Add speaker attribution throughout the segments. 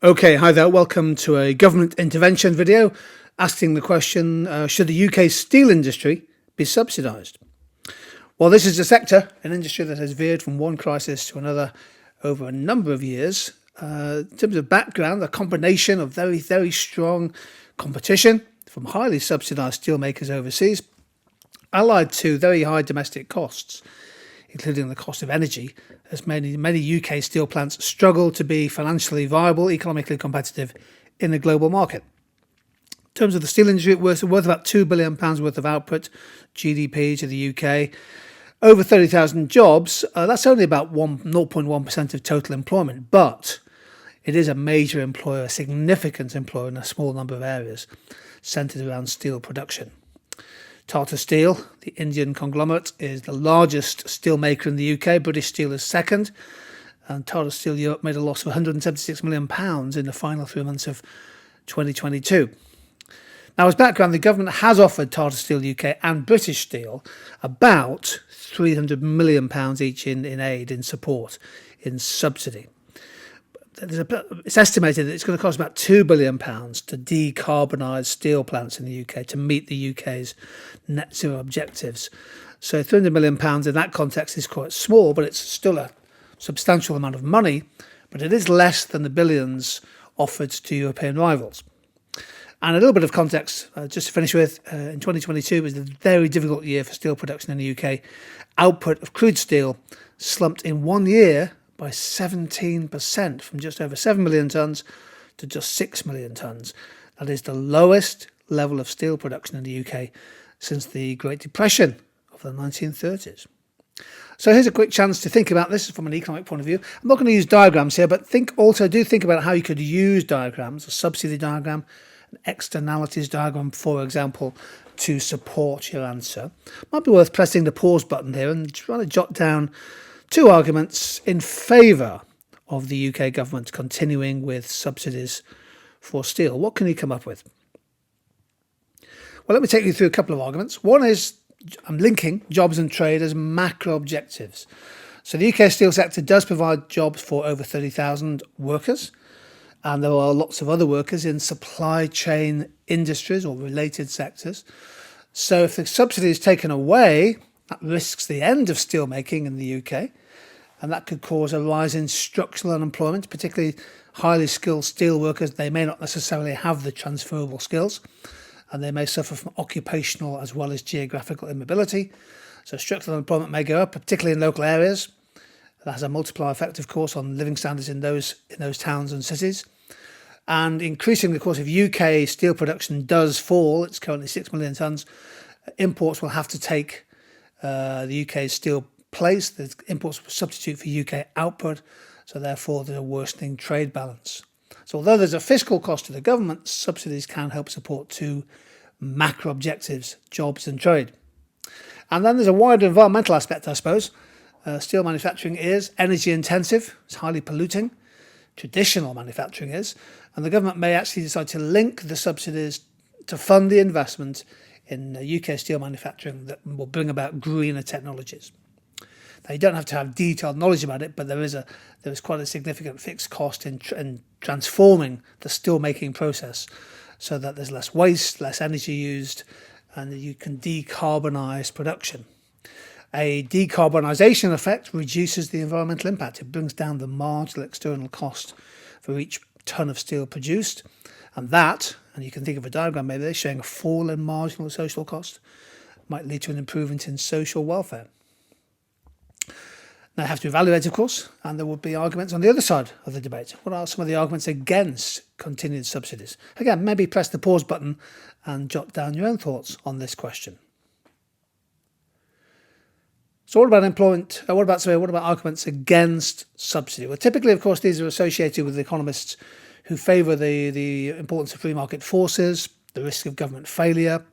Speaker 1: Okay, hi there. Welcome to a government intervention video asking the question, should the UK steel industry be subsidised? Well, this is a sector, an industry that has veered from one crisis to another over a number of years. In terms of background, a combination of very, very strong competition from highly subsidised steelmakers overseas, allied to very high domestic costs, including the cost of energy, as many UK steel plants struggle to be financially viable, economically competitive in the global market. In terms of the steel industry, it's worth about £2 billion worth of output, GDP to the UK. Over 30,000 jobs, that's only about 0.1% of total employment, but it is a major employer, a significant employer in a small number of areas centred around steel production. Tata Steel, the Indian conglomerate, is the largest steel maker in the UK. British Steel is second. And Tata Steel Europe made a loss of £176 million in the final 3 months of 2022. Now, as background, the government has offered Tata Steel UK and British Steel about £300 million each in aid, in support, in subsidy. It's estimated that it's going to cost about £2 billion to decarbonise steel plants in the UK to meet the UK's net zero objectives. So £300 million in that context is quite small, but it's still a substantial amount of money, but it is less than the billions offered to European rivals. And a little bit of context, just to finish with, in 2022 was a very difficult year for steel production in the UK. Output of crude steel slumped in 1 year by 17%, from just over 7 million tonnes to just 6 million tonnes. That is the lowest level of steel production in the UK since the Great Depression of the 1930s. So here's a quick chance to think about this from an economic point of view. I'm not going to use diagrams here, but think about how you could use diagrams, a subsidy diagram, an externalities diagram, for example, to support your answer. Might be worth pressing the pause button here and trying to jot down 2 arguments in favour of the UK government continuing with subsidies for steel. What can you come up with? Well, let me take you through a couple of arguments. One is I'm linking jobs and trade as macro objectives. So the UK steel sector does provide jobs for over 30,000 workers, and there are lots of other workers in supply chain industries or related sectors. So if the subsidy is taken away, that risks the end of steel making in the UK, and that could cause a rise in structural unemployment, particularly highly skilled steel workers. They may not necessarily have the transferable skills, and they may suffer from occupational as well as geographical immobility. So structural unemployment may go up, particularly in local areas. That has a multiplier effect, of course, on living standards in those towns and cities. And increasingly, of course, if UK steel production does fall, it's currently 6 million tonnes, imports will have to take the UK's steel place. The imports will substitute for UK output, so therefore there's a worsening trade balance. So although there's a fiscal cost to the government, subsidies can help support 2 macro objectives, jobs and trade. And then there's a wider environmental aspect, I suppose. Steel manufacturing is energy intensive, it's highly polluting. Traditional manufacturing is, and the government may actually decide to link the subsidies to fund the investment in UK steel manufacturing that will bring about greener technologies. Now, you don't have to have detailed knowledge about it, but there is quite a significant fixed cost in transforming the steel making process so that there's less waste, less energy used, and you can decarbonise production. A decarbonisation effect reduces the environmental impact. It brings down the marginal external cost for each tonne of steel produced. And you can think of a diagram maybe showing a fall in marginal social cost, might lead to an improvement in social welfare. Now, you have to evaluate, of course, and there will be arguments on the other side of the debate. What are some of the arguments against continued subsidies? Again, maybe press the pause button and jot down your own thoughts on this question. So what about employment? What about arguments against subsidy? Well, typically, of course, these are associated with economists who favour the importance of free market forces, the risk of government failure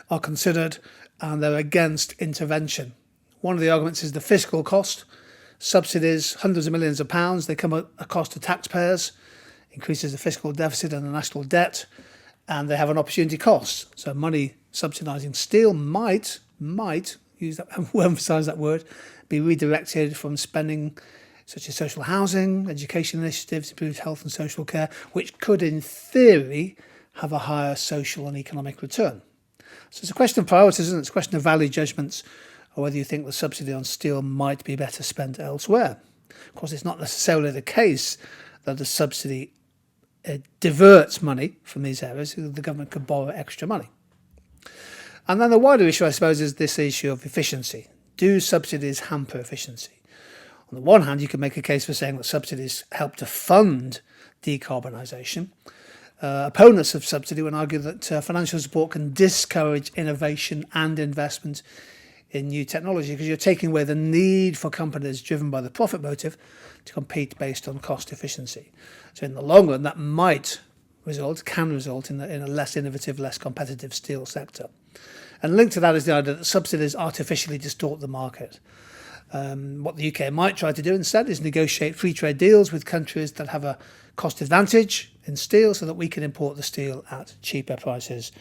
Speaker 1: are considered, and they're against intervention. One of the arguments is the fiscal cost. Subsidies, hundreds of millions of pounds, they come at a cost to taxpayers, increases the fiscal deficit and the national debt, and they have an opportunity cost. So money subsidising steel might use that, we'll emphasise that word, be redirected from spending such as social housing, education initiatives, improved health and social care, which could, in theory, have a higher social and economic return. So it's a question of priorities, and it's a question of value judgments, or whether you think the subsidy on steel might be better spent elsewhere. Of course, it's not necessarily the case that the subsidy diverts money from these areas. The government could borrow extra money. And then the wider issue, I suppose, is this issue of efficiency. Do subsidies hamper efficiency? On the one hand, you can make a case for saying that subsidies help to fund decarbonisation. Opponents of subsidy would argue that financial support can discourage innovation and investment in new technology, because you're taking away the need for companies driven by the profit motive to compete based on cost efficiency. So in the long run, that can result in a less innovative, less competitive steel sector. And linked to that is the idea that subsidies artificially distort the market. What the UK might try to do instead is negotiate free trade deals with countries that have a cost advantage in steel, so that we can import the steel at cheaper prices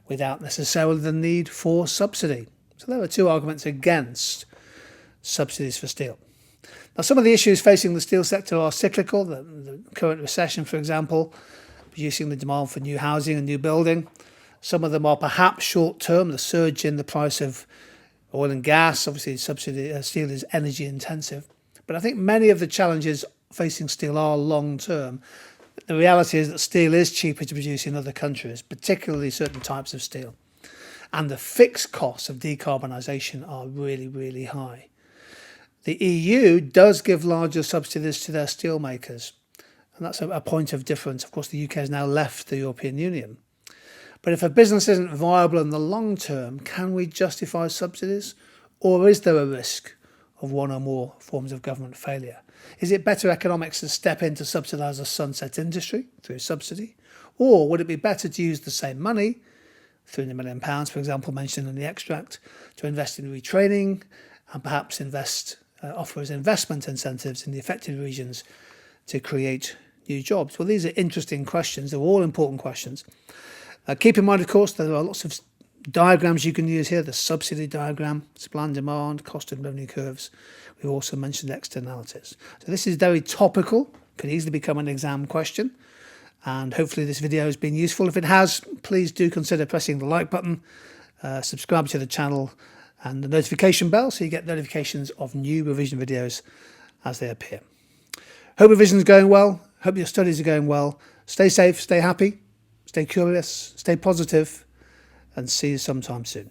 Speaker 1: without necessarily the need for subsidy. So there are two arguments against subsidies for steel. Now, some of the issues facing the steel sector are cyclical. The current recession, for example, reducing the demand for new housing and new building. Some of them are perhaps short-term, the surge in the price of oil and gas. Obviously, steel is energy intensive. But I think many of the challenges facing steel are long-term. The reality is that steel is cheaper to produce in other countries, particularly certain types of steel. And the fixed costs of decarbonisation are really, really high. The EU does give larger subsidies to their steel makers, and that's a point of difference. Of course, the UK has now left the European Union. But if a business isn't viable in the long term, can we justify subsidies? Or is there a risk of one or more forms of government failure? Is it better economics to step in to subsidise a sunset industry through subsidy? Or would it be better to use the same money, £300 million, for example, mentioned in the extract, to invest in retraining and perhaps offer as investment incentives in the affected regions to create new jobs? Well, these are interesting questions. They're all important questions. Keep in mind, of course, there are lots of diagrams you can use here. The subsidy diagram, supply and demand, cost and revenue curves. We've also mentioned externalities. So this is very topical, could easily become an exam question. And hopefully this video has been useful. If it has, please do consider pressing the like button, subscribe to the channel and the notification bell so you get notifications of new revision videos as they appear. Hope revision is going well. Hope your studies are going well. Stay safe, stay happy, stay curious, stay positive, and see you sometime soon.